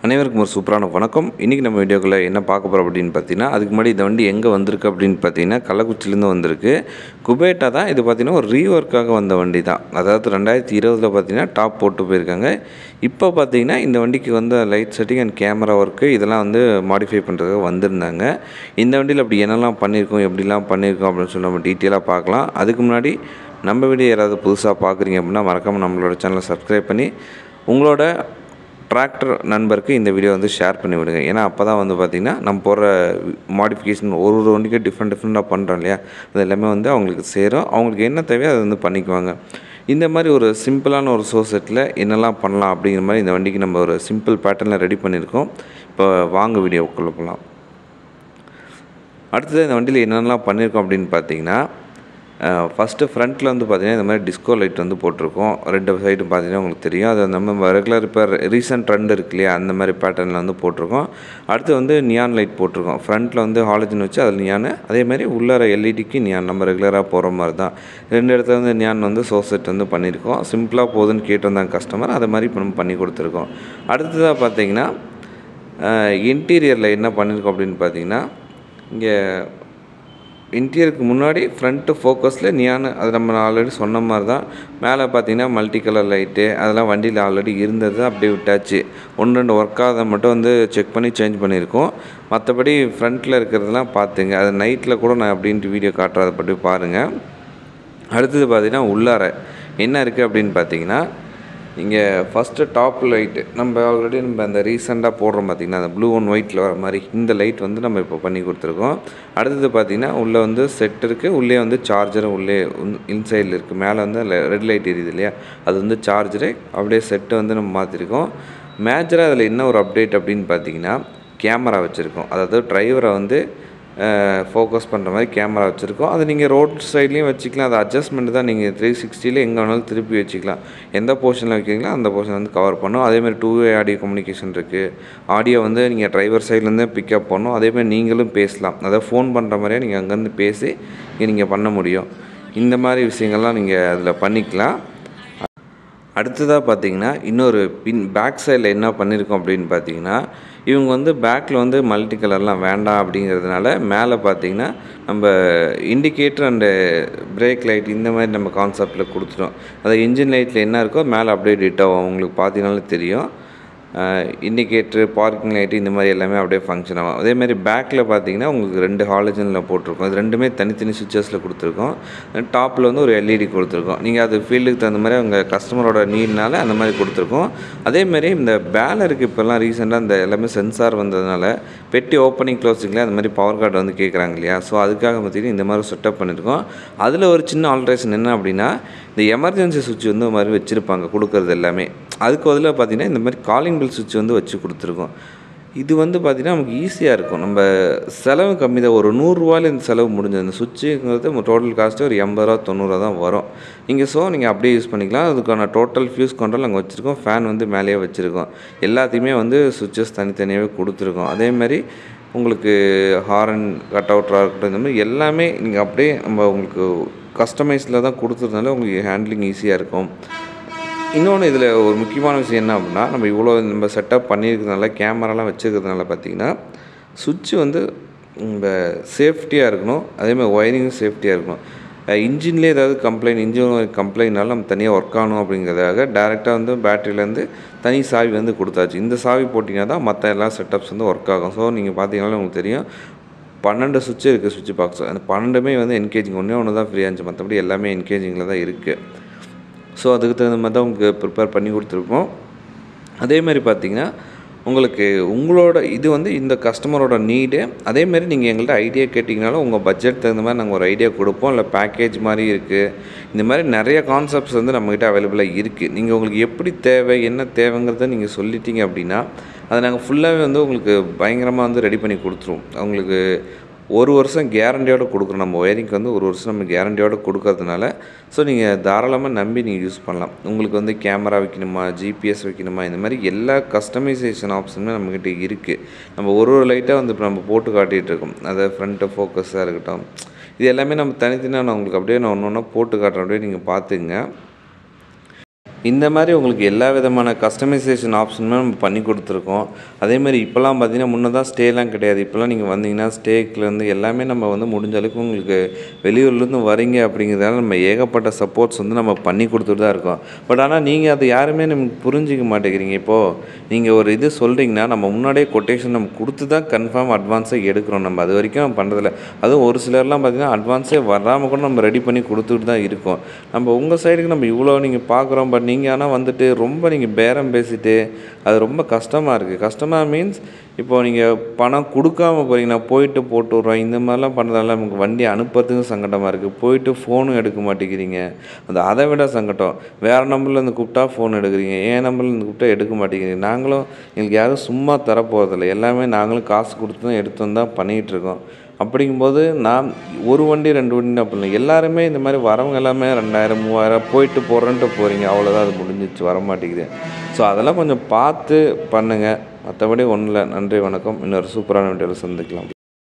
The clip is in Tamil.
அனைவருக்கும் ஒரு சூப்பரான வணக்கம். இன்றைக்கி நம்ம வீடியோக்குள்ளே என்ன பார்க்க போகிறோம் அப்படின்னு பார்த்தீங்கன்னா, அதுக்கு முன்னாடி இந்த வண்டி எங்கே வந்திருக்கு அப்படின்னு பார்த்தீங்கன்னா, கள்ளக்குறிச்சிலேருந்து வந்திருக்கு. குபேட்டா தான். இது பார்த்தீங்கன்னா ஒரு ரீஒர்க்காக வந்த வண்டி தான். அதாவது 2020 பார்த்தீங்கன்னா டாப் போட்டு போயிருக்காங்க. இப்போ பார்த்தீங்கன்னா இந்த வண்டிக்கு வந்து light setting and camera work இதெல்லாம் வந்து மாடிஃபை பண்ணுறதுக்காக வந்திருந்தாங்க. இந்த வண்டியில் அப்படி என்னெல்லாம் பண்ணியிருக்கோம், எப்படிலாம் பண்ணியிருக்கோம் அப்படின்னு சொல்லி நம்ம டீட்டெயிலாக பார்க்கலாம். அதுக்கு முன்னாடி நம்ம வீடியோ யாராவது புதுசாக பார்க்குறீங்க அப்படின்னா மறக்காமல் நம்மளோட சேனலை சப்ஸ்கிரைப் பண்ணி உங்களோட டிராக்டர் நண்பருக்கு இந்த வீடியோ வந்து ஷேர் பண்ணி விடுங்க. ஏன்னா அப்போ தான் வந்து பார்த்திங்கன்னா நம்ம போகிற மாடிஃபிகேஷன் ஒரு வண்டிக்கும் டிஃப்ரெண்ட்டாக பண்ணுறோம் இல்லையா, அது எல்லாமே வந்து அவங்களுக்கு சேரும். அவங்களுக்கு என்ன தேவையோ அதை வந்து பண்ணிக்குவாங்க. இந்த மாதிரி ஒரு சிம்பிளான ஒரு செட்டில் என்னெல்லாம் பண்ணலாம் அப்படிங்கிற மாதிரி இந்த வண்டிக்கு நம்ம ஒரு சிம்பிள் பேட்டர்னில் ரெடி பண்ணியிருக்கோம். இப்போ வாங்க வீடியோக்குள்ளே போகலாம். அடுத்தது இந்த வண்டியில் என்னென்னலாம் பண்ணியிருக்கோம் அப்படின்னு பார்த்தீங்கன்னா, ஃபஸ்ட்டு ஃப்ரண்ட்டில் வந்து பார்த்திங்கன்னா இந்த மாதிரி டிஸ்கோ லைட் வந்து போட்டிருக்கோம். 2 சைடும் பார்த்திங்கன்னா உங்களுக்கு தெரியும். அது நம்ம ரெகுலர் இப்போ ரீசெண்ட் ட்ரெண்ட் இருக்கு இல்லையா, அந்த மாதிரி பேட்டர்னில் வந்து போட்டிருக்கோம். அடுத்து வந்து நியான் லைட் போட்டிருக்கோம். ஃப்ரண்ட்டில் வந்து ஹாலஜன் வச்சு அதில் நியானு, அதேமாதிரி உள்ளார எல்இடிக்கு நியான் நம்ம ரெகுலராக போகிற மாதிரி தான். 2 இடத்துல வந்து நியான் வந்து செட் வந்து பண்ணியிருக்கோம். சிம்பிளாக போகுதுன்னு கேட்டு வந்தாங்க கஸ்டமர், அதை மாதிரி இப்போ நம்ம பண்ணி கொடுத்துருக்கோம். அடுத்ததாக பார்த்திங்கன்னா இன்டீரியரில் என்ன பண்ணியிருக்கோம் அப்படின்னு பார்த்திங்கன்னா, இங்கே இன்டீரியருக்கு முன்னாடி ஃப்ரண்ட்டு ஃபோக்கஸில் நியானு, அது நம்ம ஆல்ரெடி சொன்ன மாதிரி தான். மேலே பார்த்தீங்கன்னா மல்டி கலர் லைட்டு அதெல்லாம் வண்டியில் ஆல்ரெடி இருந்தது, அப்படியே விட்டாச்சு. 1-2 ஒர்க் ஆகாத மட்டும் வந்து செக் பண்ணி சேஞ்ச் பண்ணியிருக்கோம். மற்றபடி ஃப்ரண்ட்டில் இருக்கிறதெல்லாம் பார்த்துங்க. அது நைட்டில் கூட நான் அப்படின்ட்டு வீடியோ காட்டுறதை பற்றி பாருங்கள். அடுத்தது பார்த்திங்கன்னா உள்ளார என்ன இருக்குது அப்படின்னு பார்த்தீங்கன்னா, இங்கே ஃபஸ்ட்டு டாப் லைட்டு நம்ம ஆல்ரெடி அந்த ரீசெண்டாக போடுறோம் பார்த்திங்கன்னா, அந்த ப்ளூ அண்ட் ஒயிட்டில் வர மாதிரி இந்த லைட் வந்து நம்ம இப்போ பண்ணி கொடுத்துருக்கோம். அடுத்தது பார்த்திங்கன்னா உள்ளே வந்து செட் இருக்குது, உள்ளே வந்து சார்ஜரும் உள்ளே இன்சைடில் இருக்குது. மேலே வந்து ரெட் லைட் எரியுது இல்லையா, அது வந்து சார்ஜரு, அப்படியே செட்டு வந்து நம்ம மாற்றிருக்கோம். மேஜராக அதில் என்ன ஒரு அப்டேட் அப்படின்னு பார்த்திங்கன்னா, கேமரா வச்சுருக்கோம். அதாவது டிரைவரை வந்து ஃபோக்கஸ் பண்ணுற மாதிரி கேமரா வச்சுருக்கோம். அது நீங்கள் ரோட் சைட்லேயும் வச்சுக்கலாம். அது அட்ஜஸ்ட்மெண்ட் தான். நீங்கள் 360 எங்கே வேணாலும் திருப்பி வச்சுக்கலாம். எந்த போர்ஷனில் வைக்கிறீங்களோ அந்த போர்ஷன் வந்து கவர் பண்ணும். அதேமாதிரி 2-வே ஆடியோ கம்யூனிகேஷன் இருக்குது. ஆடியோ வந்து நீங்கள் டிரைவர் சைட்லேருந்தே பிக்கப் பண்ணணும். அதேமாதிரி நீங்களும் பேசலாம். அதாவது ஃபோன் பண்ணுற மாதிரியே நீங்கள் அங்கேருந்து பேசி நீங்கள் பண்ண முடியும். இந்த மாதிரி விஷயங்கள்லாம் நீங்கள் அதில் பண்ணிக்கலாம். அடுத்ததாக பார்த்தீங்கன்னா இன்னொரு பேக் சைடில் என்ன பண்ணியிருக்கோம் அப்படின்னு பார்த்தீங்கன்னா, இவங்க வந்து பேக்கில் வந்து மல்டி கலர்லாம் வேண்டாம் அப்படிங்கிறதுனால மேலே பார்த்தீங்கன்னா நம்ம இண்டிகேட்டர் அண்டு பிரேக் லைட் இந்த மாதிரி நம்ம கான்செப்டில் கொடுத்துட்டோம். அதாவது இன்ஜின் லைட்டில் என்ன இருக்கோ மேலே அப்படியே டிட் ஆகும். உங்களுக்கு பார்த்தீங்கனாலே தெரியும். இண்டிகேட்ரு, பார்க்கிங் லைட்டு இந்த மாதிரி எல்லாமே அப்படியே ஃபங்க்ஷன் ஆகும். அதேமாதிரி பேக்கில் பார்த்தீங்கன்னா உங்களுக்கு 2 ஹாலஜனில் போட்டிருக்கோம். இது ரெண்டுமே தனித்தனி சுவிச்சஸில் கொடுத்துருக்கோம். டாப்பில் வந்து ஒரு எல்இடி கொடுத்துருக்கோம். நீங்கள் அது ஃபீல்டுக்கு தகுந்த மாதிரி அவங்க கஸ்டமரோட நீட்னால அந்த மாதிரி கொடுத்துருக்கோம். அதேமாதிரி இந்த பேனருக்கு இப்போல்லாம் ரீசெண்டாக இந்த எல்லாமே சென்சார் வந்ததுனால பெட்டி ஓப்பனிங் க்ளோசிங்கில் அந்த மாதிரி பவர் கார்டு வந்து கேட்குறாங்க இல்லையா, ஸோ அதுக்காக பார்த்தீங்கன்னா இந்த மாதிரி செட்டப் பண்ணியிருக்கோம். அதில் ஒரு சின்ன ஆல்ட்ரேஷன் என்ன அப்படின்னா, இந்த எமர்ஜென்சி சுவிட்ச் வந்து மாதிரி வச்சுருப்பாங்க கொடுக்குறது எல்லாமே. அதுக்கு பதிலாக பார்த்திங்கன்னா இந்த மாதிரி காலிங் பெல் சுவிட்ச் வந்து வச்சு கொடுத்துருக்கோம். இது வந்து பார்த்திங்கன்னா நமக்கு ஈஸியாக இருக்கும். நம்ம செலவு கம்மி தான். ஒரு 100 ரூபாயில் இந்த செலவு முடிஞ்சது. இந்த சுவிட்சுங்கிறது டோட்டல் காஸ்ட்டு ஒரு 80 ரூபா 90 ரூபா தான் வரும். நீங்கள் அப்படியே யூஸ் பண்ணிக்கலாம். அதுக்கான டோட்டல் ஃபியூஸ் கண்ட்ரோல் அங்கே வச்சுருக்கோம். ஃபேன் வந்து மேலேயே வச்சுருக்கோம். எல்லாத்தையுமே வந்து சுவிட்சஸ் தனித்தனியாகவே கொடுத்துருக்கோம். அதேமாதிரி உங்களுக்கு ஹாரன் கட் அவுட்டாக இருக்கட்டும், இந்த மாதிரி எல்லாமே நீங்கள் அப்படியே நம்ம உங்களுக்கு கஸ்டமைஸில் தான் கொடுத்துறதுனால உங்களுக்கு ஹேண்ட்லிங் ஈஸியாக இருக்கும். இன்னொன்று இதில் ஒரு முக்கியமான விஷயம் என்ன அப்படின்னா, நம்ம இவ்வளோ நம்ம செட்டப் பண்ணியிருக்கிறதுனால கேமராலாம் வச்சுருக்கிறதுனால பார்த்திங்கன்னா சுவிட்சு வந்து நம்ம சேஃப்டியாக இருக்கணும். அதேமாதிரி ஒயரிங்கும் சேஃப்டியாக இருக்கணும். இன்ஜின்லேயே ஏதாவது இன்ஜின் கம்ப்ளைண்ட்னாலும் நம்ம தனியாக ஒர்க் ஆகணும் அப்படிங்கிறதுக்காக டேரெக்டாக வந்து பேட்டரியிலேருந்து தனி சாவி வந்து கொடுத்தாச்சு. இந்த சாவி போட்டிங்கன்னா தான் மற்ற எல்லா செட்டப்ஸ் வந்து ஒர்க் ஆகும். ஸோ நீங்கள் பார்த்தீங்கன்னாலும் உங்களுக்கு தெரியும் 12 சுவிட்சு இருக்குது சுவிட்ச் பாக்ஸ். அந்த 12மே வந்து என்கேஜிங் ஒன்று தான் ஃப்ரீயாக இருந்துச்சு. மற்றபடி எல்லாமே என்கேஜிங்கில் தான் இருக்குது. ஸோ அதுக்கு தகுந்த மாதிரி தான் உங்களுக்கு ப்ரிப்பேர் பண்ணி கொடுத்துருக்கோம். அதேமாதிரி பார்த்திங்கன்னா உங்களுக்கு உங்களோட இது வந்து இந்த கஸ்டமரோட நீடு. அதேமாதிரி நீங்கள் எங்கள்கிட்ட ஐடியா கேட்டிங்கனாலும் உங்கள் பட்ஜெட் தகுந்த மாதிரி நாங்கள் ஒரு ஐடியா கொடுப்போம். இல்லை பேக்கேஜ் மாதிரி இருக்குது. இந்த மாதிரி நிறைய கான்செப்ட்ஸ் வந்து நம்மக்கிட்ட அவைலபிளாக இருக்குது. நீங்கள் உங்களுக்கு எப்படி தேவை என்ன தேவைங்கிறத நீங்கள் சொல்லிட்டீங்க அப்படின்னா அதை நாங்கள் ஃபுல்லாகவே வந்து உங்களுக்கு பயங்கரமாக வந்து ரெடி பண்ணி கொடுத்துருவோம். உங்களுக்கு 1 வருஷம் கேரண்டியோடு கொடுக்குறோம். நம்ம ஒயரிங்க்கு வந்து 1 வருஷம் நம்ம கேரண்டியோடு கொடுக்கறதுனால ஸோ நீங்கள் தாராளமாக நம்பி நீங்கள் யூஸ் பண்ணலாம். உங்களுக்கு வந்து கேமரா வைக்கணுமா, ஜிபிஎஸ் வைக்கணுமா, இந்த மாதிரி எல்லா கஸ்டமைசேஷன் ஆப்ஷனுமே நம்மக்கிட்ட இருக்குது. நம்ம ஒரு லைட்டாக வந்து இப்போ நம்ம போட்டு காட்டிகிட்டு இருக்கோம். அதை ஃப்ரண்ட்டு ஃபோக்கஸாக இருக்கட்டும், இது எல்லாமே நம்ம தனித்தனியாக நான் உங்களுக்கு அப்படியே நான் ஒன்று ஒன்றா போட்டு காட்டுறேன். அப்படியே நீங்கள் பார்த்துங்க. இந்த மாதிரி உங்களுக்கு எல்லா விதமான கஸ்டமைசேஷன் ஆப்ஷனுமே நம்ம பண்ணி கொடுத்துருக்கோம். அதேமாதிரி இப்போலாம் பார்த்தீங்கன்னா, முன்ன தான் ஸ்டேலாம் கிடையாது. இப்போலாம் நீங்கள் வந்தீங்கன்னா, ஸ்டேக்குலேருந்து எல்லாமே நம்ம வந்து முடிஞ்ச அளவுக்கு உங்களுக்கு வெளியூர்லேருந்து வரீங்க அப்படிங்கிறதால நம்ம ஏகப்பட்ட சப்போர்ட்ஸ் வந்து நம்ம பண்ணி கொடுத்துட்டு தான் இருக்கோம். பட் ஆனால் நீங்கள் அது யாருமே நமக்கு புரிஞ்சிக்க மாட்டேங்கிறீங்க. இப்போது நீங்கள் ஒரு இது சொல்கிறீங்கன்னா, நம்ம முன்னாடியே கொட்டேஷன் நம்ம கொடுத்து தான் கன்ஃபார்ம் அட்வான்ஸே எடுக்கிறோம். நம்ம அது வரைக்கும் நம்ம பண்ணுறதில்ல. அதுவும் ஒரு சிலர்லாம் பார்த்தீங்கன்னா, அட்வான்ஸே வராமல் கூட நம்ம ரெடி பண்ணி கொடுத்துட்டு தான் இருக்கோம். நம்ம உங்கள் சைடுக்கு நம்ம இவ்வளோ நீங்கள் பார்க்குறோம். பட் நீங்கள் ஆனால் வந்துட்டு ரொம்ப நீங்கள் பேரம் பேசிட்டு அது ரொம்ப கஷ்டமாக இருக்குது. கஷ்டமாக மீன்ஸ் இப்போது நீங்கள் பணம் கொடுக்காம போகிறீங்க. நான் போயிட்டு போட்டு விட்றேன் இந்த மாதிரிலாம் பண்ணுறதால நமக்கு வண்டி அனுப்புறதுக்கும் சங்கடமாக இருக்குது. போயிட்டு ஃபோனும் எடுக்க மாட்டேங்கிறீங்க. அது அதை விட சங்கடம். வேறு நம்பர்லேருந்து கூப்பிட்டா ஃபோன் எடுக்கிறீங்க. என் நம்பர்லேருந்து கூப்பிட்டா எடுக்க மாட்டேங்கிறீங்க. நாங்களும் எங்களுக்கு யாரும் சும்மா தரப்போகிறதில்ல. எல்லாமே நாங்களும் காசு கொடுத்து தான் எடுத்து வந்து தான் பண்ணிகிட்ருக்கோம். அப்படிங்கும்போது நான் ஒரு வண்டி 2 வண்டின்னு அப்படி இல்லை. எல்லாருமே இந்த மாதிரி வரவங்க எல்லாமே 2000, 3000 போயிட்டு போகிறேன்ட்டு போகிறீங்க. அவ்வளோதான் அது முடிஞ்சிச்சு. வரமாட்டேங்குது. ஸோ அதெல்லாம் கொஞ்சம் பார்த்து பண்ணுங்கள். மற்றபடி ஒன்றும் இல்லை. நன்றி, வணக்கம். இன்னொரு சூப்பரான வீடியோவில் சந்திக்கலாம்.